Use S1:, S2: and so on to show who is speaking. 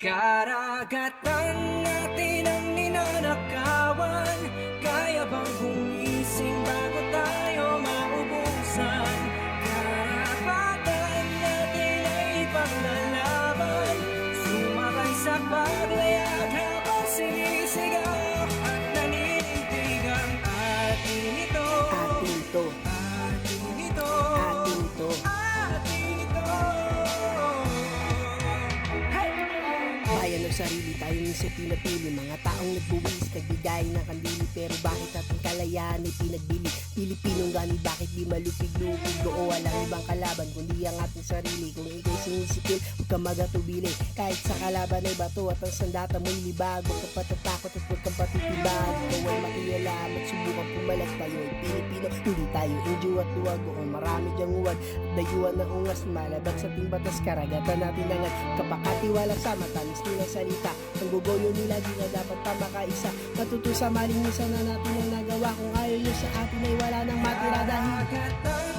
S1: Karagatan natin ang ninanakawan. Kaya bang gumising bago tayo maubusan? Karapatan natin ay ipaglalaban. Sumakay sa paglayag habang sinisigaw at naninindig ang ating ito.
S2: Ating ito,
S1: Ating ito.
S2: ating ito.
S1: Ating ito.
S2: Bayan ng sarili, tayo minsan pinapili. Mga taong nagbuwis, nagbigay ng kandili. Pero bakit ating kalayaan ay pinagbili? Pilipinong gani, bakit di malupig-lupig? Oo, walang ibang kalaban kundi ang ating sarili. Kung ikaw'y sinisipil, huwag kang magatubili. Kahit sa kalaban ay bato at ang sandata mo'y libag. Huwag kang patatakot at huwag kang patitibag. Ikaw ay makialam at subukan pumalag. Tayo ay Pilipino, hindi tayo Indio at duwag. Oo, marami dyang uwag at dayuhan ng ungas. Malabag sa ating batas, karagatan natin langad. Kapakatiwala sa matamis nilang salita. Ang gugoyo nila di na dapat pa makaisa. Matuto sa malinisan na natin ang nagawa. Kung ayaw nyo sa atin ay wala nang matira dahil
S1: Karagatan